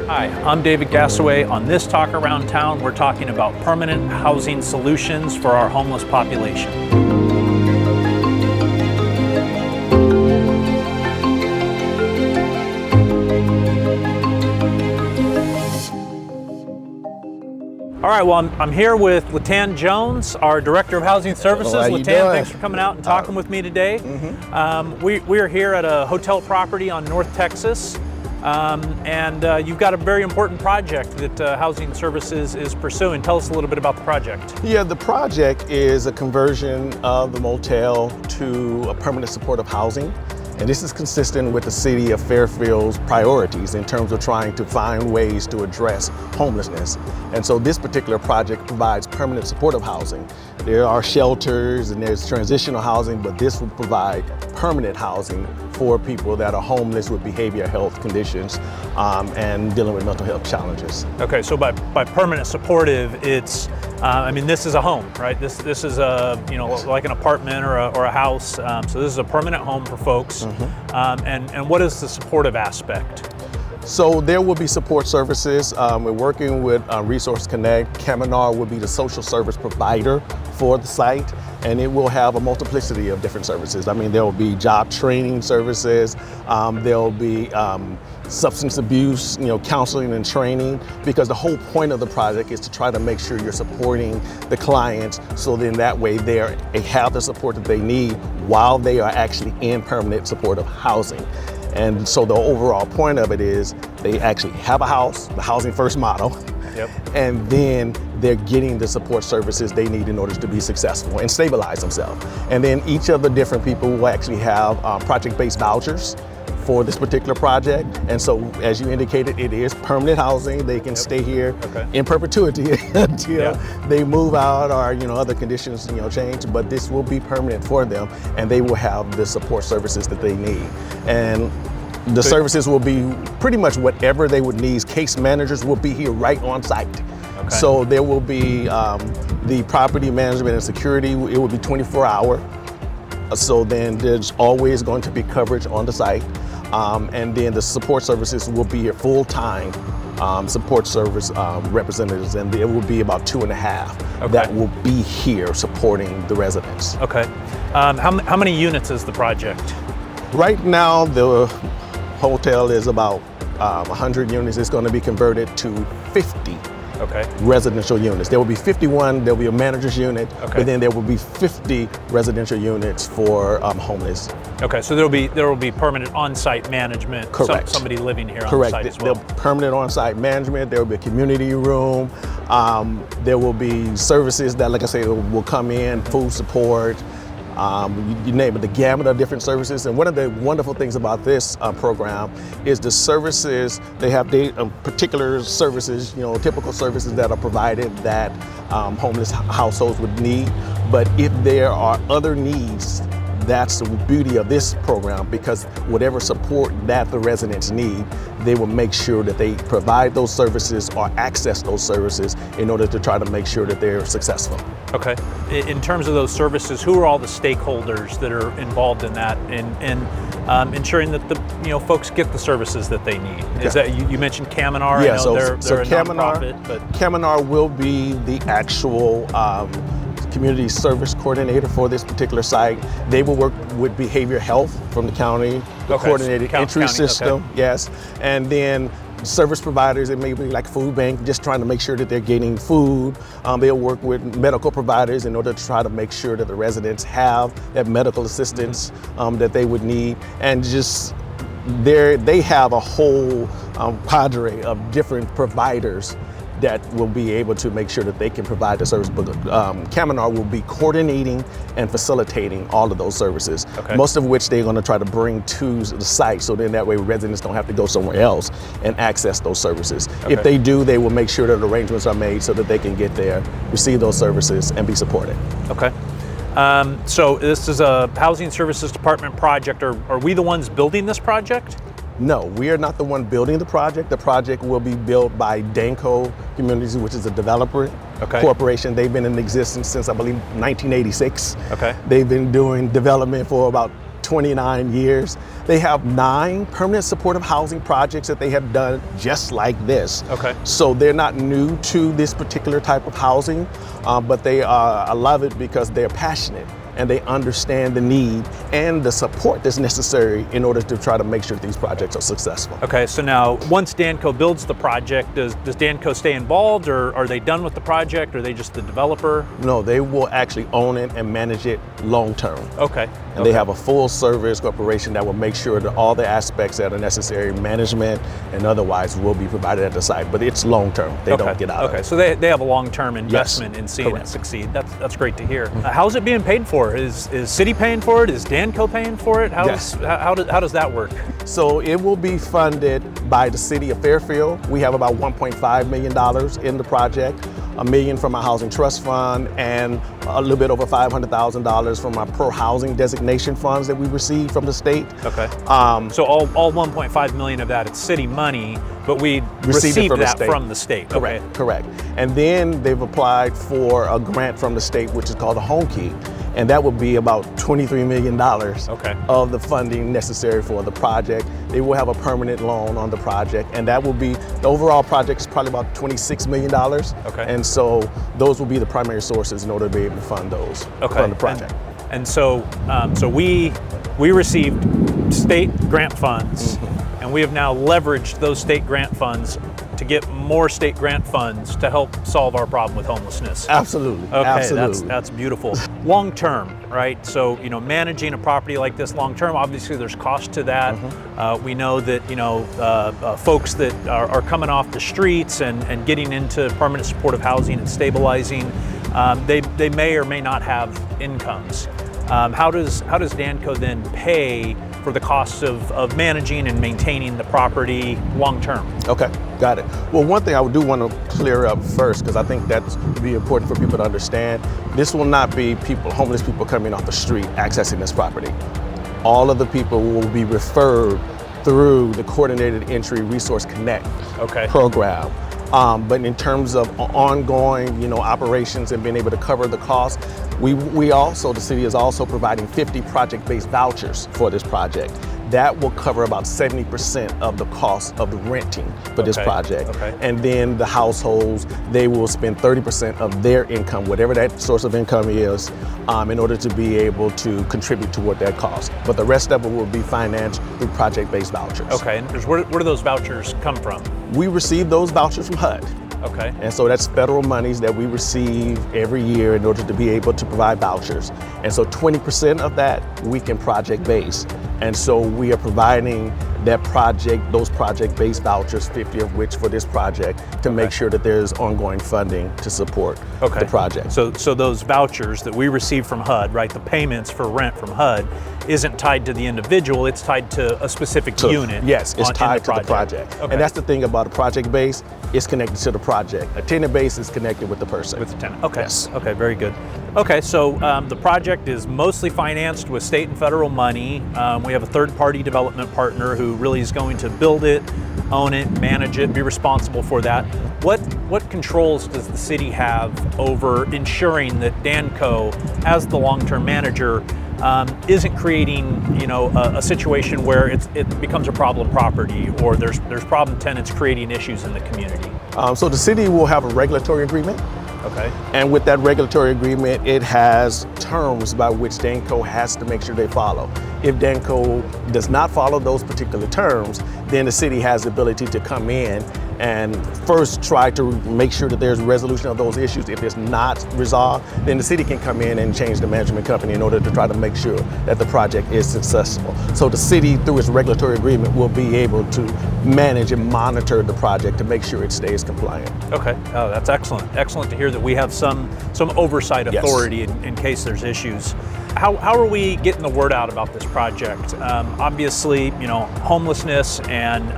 Hi, I'm David Gassaway. On this Talk Around Town, we're talking about permanent housing solutions for our homeless population. All right, well, I'm here with Tann Jones, our Director of Housing Services. How you Tann, doing? thanks for coming out and talking with me today. We are here at a hotel property on North Texas. You've got a very important project that Housing Services is pursuing. Tell us a little bit about the project. Yeah, the project is a conversion of the motel to a permanent supportive housing. And this is consistent with the city of Fairfield's priorities in terms of trying to find ways to address homelessness. And so this particular project provides permanent supportive housing. There are shelters and there's transitional housing, but this will provide permanent housing for people that are homeless with behavioral health conditions and dealing with mental health challenges. Okay, so by permanent supportive, it's, this is a home, right? This is a, like an apartment or a house. So this is a permanent home for folks. And what is the supportive aspect? So there will be support services. We're working with Resource Connect. Kaminar will be the social service provider for the site, and it will have a multiplicity of different services. There will be job training services. There'll be substance abuse, counseling and training, because the whole point of the project is to try to make sure you're supporting the clients, so then that way they have the support that they need while they are actually in permanent supportive housing. And so the overall point of it is they actually have a house, the housing first model, and then they're getting the support services they need in order to be successful and stabilize themselves. And then each of the different people will actually have project-based vouchers for this particular project. And so, as you indicated, it is permanent housing. They can stay here in perpetuity until they move out or other conditions change, but this will be permanent for them, and they will have the support services that they need. And the services will be pretty much whatever they would need. Case managers will be here right on site. So there will be the property management and security. It will be 24-hour. So then there's always going to be coverage on the site. And then the support services will be here full-time support service representatives, and there will be about 2.5 that will be here supporting the residents. Okay. How many units is the project? Right now, the hotel is about 100 units. It's going to be converted to 50 residential units. There will be 51, there will be a manager's unit, but then there will be 50 residential units for homeless. Okay, so there will be permanent on-site management. Correct. Somebody living here on the site as well. Permanent on-site management. There will be a community room. There will be services that, like I say, will come in, food support. You name it, the gamut of different services. And one of the wonderful things about this program is the services. They have particular services, typical services that are provided that homeless households would need. But if there are other needs, that's the beauty of this program, because whatever support that the residents need, they will make sure that they provide those services or access those services in order to try to make sure that they're successful. Okay. In terms of those services, who are all the stakeholders that are involved in that, and ensuring that the folks get the services that they need? Is that you mentioned Kaminar? Yeah, they're a Kaminar, nonprofit, but Kaminar will be the actual community service coordinator for this particular site. They will work with behavioral health from the county, the coordinated entry system, yes, and then service providers, it may be like food bank, just trying to make sure that they're getting food. They'll work with medical providers in order to try to make sure that the residents have that medical assistance that they would need, and just they have a whole cadre of different providers that will be able to make sure that they can provide the service. But Kaminar will be coordinating and facilitating all of those services, most of which they're going to try to bring to the site, so then that way residents don't have to go somewhere else and access those services. If they do, they will make sure that arrangements are made so that they can get there, receive those services, and be supported. Okay. So this is a Housing Services Department project. Are we the ones building this project? No, we are not the one building the project. The project will be built by Danco Communities, which is a developer corporation. They've been in existence since, I believe, 1986. They've been doing development for about 29 years. They have 9 permanent supportive housing projects that they have done just like this. Okay. So they're not new to this particular type of housing, but I love it because they're passionate and they understand the need and the support that's necessary in order to try to make sure these projects are successful. Okay, so now once Danco builds the project, does Danco stay involved, or are they done with the project? Or are they just the developer? No, they will actually own it and manage it long term. Okay. And they have a full service corporation that will make sure that all the aspects that are necessary, management and otherwise, will be provided at the site. But it's long term. They don't get out of it. Okay, so they have a long-term investment in seeing correct. it succeed. That's great to hear. How's it being paid for? Is City paying for it? Is Danco paying for it? How does that work? So it will be funded by the city of Fairfield. We have about $1.5 million in the project, $1 million from our housing trust fund, and a little bit over $500,000 from our pro-housing designation funds that we received from the state. Okay. So all 1.5 million of that, it's city money, but we received that from the state. Correct, okay. Correct. And then they've applied for a grant from the state, which is called a Home Key. And that would be about $23 million of the funding necessary for the project. They will have a permanent loan on the project, and that will be, the overall project is probably about $26 million. Okay. And so those will be the primary sources in order to be able to fund those, fund the project. And so we received state grant funds, and we have now leveraged those state grant funds to get more state grant funds to help solve our problem with homelessness. Absolutely. Okay, absolutely. That's beautiful. Long term, right? So managing a property like this long term, obviously there's cost to that. We know that folks that are coming off the streets and getting into permanent supportive housing and stabilizing, they may or may not have incomes. How does Danco then pay for the costs of managing and maintaining the property long term? Okay, got it. Well, one thing I do want to clear up first, because I think that's be important for people to understand. This will not be homeless people coming off the street accessing this property. All of the people will be referred through the Coordinated Entry Resource Connect program. But in terms of ongoing, operations and being able to cover the cost, the city is also providing 50 project-based vouchers for this project. That will cover about 70% of the cost of the renting for this project. And then the households, they will spend 30% of their income, whatever that source of income is, in order to be able to contribute toward that cost. But the rest of it will be financed through project-based vouchers. Okay, and where do those vouchers come from? We receive those vouchers from HUD. Okay. And so that's federal monies that we receive every year in order to be able to provide vouchers. And so 20% of that we can project-based. And so we are providing those project-based vouchers, 50 of which for this project, to make sure that there's ongoing funding to support the project. So those vouchers that we receive from HUD, right, the payments for rent from HUD, isn't tied to the individual, it's tied to a specific unit. Yes, it's tied to the project. Okay. And that's the thing about a project base, it's connected to the project. A tenant base is connected with the person. With the tenant, okay. Yes. Okay, very good. Okay, so the project is mostly financed with state and federal money. We have a third-party development partner who really is going to build it, own it, manage it, be responsible for that. What controls does the city have over ensuring that Danco, as the long-term manager, isn't creating a situation where it becomes a problem property, or there's problem tenants creating issues in the community? So the city will have a regulatory agreement. Okay. And with that regulatory agreement, it has terms by which Danco has to make sure they follow. If Danco does not follow those particular terms, then the city has the ability to come in and first try to make sure that there's resolution of those issues. If it's not resolved, then the city can come in and change the management company in order to try to make sure that the project is successful. So the city, through its regulatory agreement, will be able to manage and monitor the project to make sure it stays compliant. Okay, oh, that's excellent. Excellent to hear that we have some oversight authority in case there's issues. How are we getting the word out about this project? Obviously, homelessness and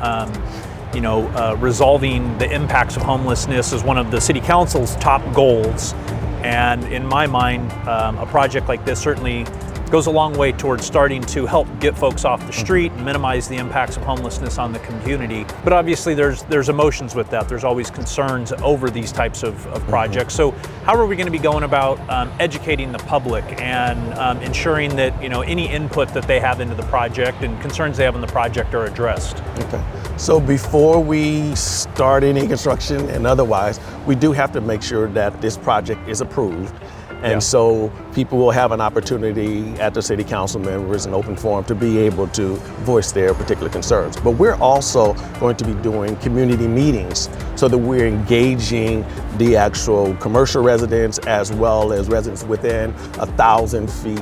resolving the impacts of homelessness is one of the City Council's top goals. And in my mind, a project like this certainly goes a long way towards starting to help get folks off the street and minimize the impacts of homelessness on the community. But obviously there's emotions with that. There's always concerns over these types of projects. So how are we going to be going about educating the public and ensuring that any input that they have into the project and concerns they have on the project are addressed? Okay. So before we start any construction and otherwise, we do have to make sure that this project is approved. And so people will have an opportunity at the city council members, an open forum, to be able to voice their particular concerns. But we're also going to be doing community meetings so that we're engaging the actual commercial residents as well as residents within 1,000 feet,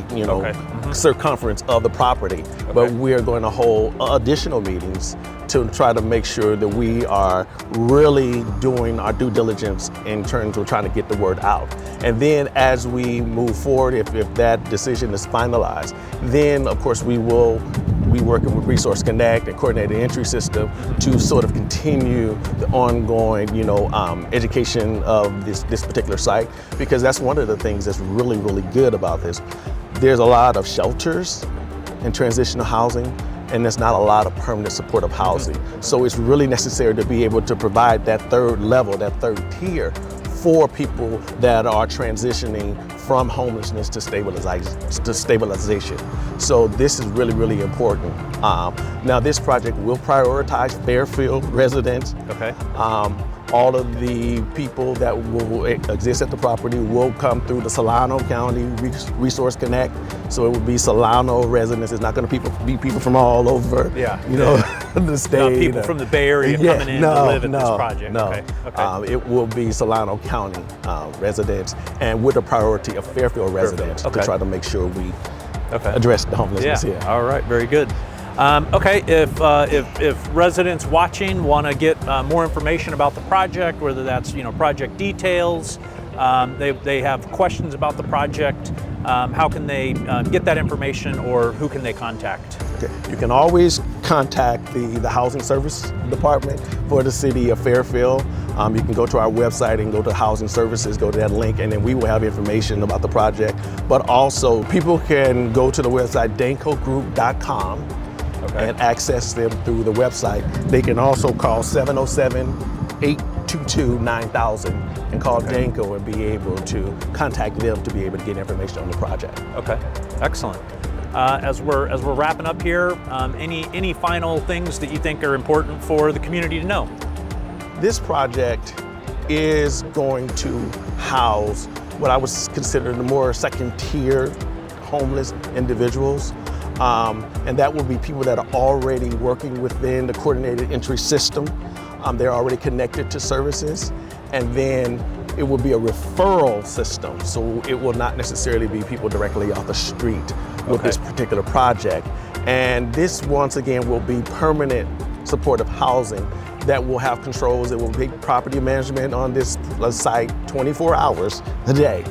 circumference of the property. But we are going to hold additional meetings to try to make sure that we are really doing our due diligence in terms of trying to get the word out. And then as we move forward, if that decision is finalized, then of course we will be working with Resource Connect and Coordinated Entry System to sort of continue the ongoing, education of this particular site, because that's one of the things that's really, really good about this. There's a lot of shelters and transitional housing, and there's not a lot of permanent supportive housing. So it's really necessary to be able to provide that third level, that third tier for people that are transitioning from homelessness to stabilization. So this is really, really important. Now this project will prioritize Fairfield residents. Okay. All of the people that will exist at the property will come through the Solano County Resource Connect. So it will be Solano residents. It's not going to be people from all over, the state. Not people from the Bay Area coming in to live at this project. No. Okay. It will be Solano County residents, and with a priority of Fairfield residents to try to make sure we address the homelessness here. All right, very good. If residents watching want to get more information about the project, whether that's project details, they have questions about the project, how can they get that information, or who can they contact? Okay. You can always contact the Housing Service Department for the city of Fairfield. You can go to our website and go to Housing Services, go to that link, and then we will have information about the project. But also, people can go to the website dancogroup.com and access them through the website. They can also call 707-822-9000 and call Danco and be able to contact them to be able to get information on the project. Okay, excellent. As we're wrapping up here, any final things that you think are important for the community to know? This project is going to house what I would consider the more second-tier homeless individuals. And that will be people that are already working within the Coordinated Entry System. They're already connected to services. And then it will be a referral system. So it will not necessarily be people directly off the street with this particular project. And this, once again, will be permanent supportive housing that will have controls. It will be property management on this site 24 hours a day.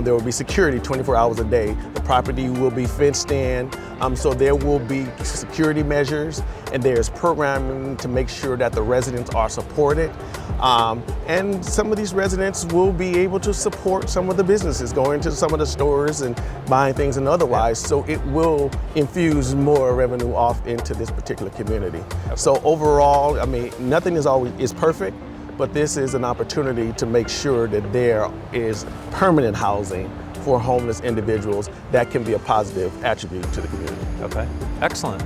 There will be security 24 hours a day. The property will be fenced in, so there will be security measures, and there's programming to make sure that the residents are supported. And some of these residents will be able to support some of the businesses, going to some of the stores and buying things and otherwise, so it will infuse more revenue off into this particular community. So overall, I mean, nothing is perfect, but this is an opportunity to make sure that there is permanent housing for homeless individuals that can be a positive attribute to the community. Okay, excellent.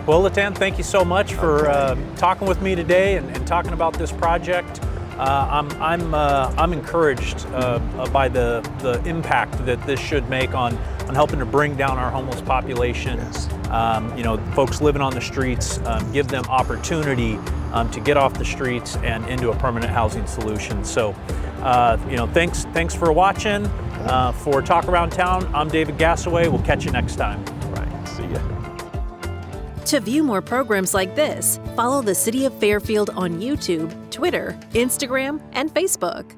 Well, Tann, thank you so much for talking with me today and talking about this project. I'm encouraged by the impact that this should make on helping to bring down our homeless population. Yes. Folks living on the streets, give them opportunity to get off the streets and into a permanent housing solution. So, thanks for watching. For Talk Around Town, I'm David Gassaway. We'll catch you next time. Right. See ya. To view more programs like this, follow the City of Fairfield on YouTube, Twitter, Instagram, and Facebook.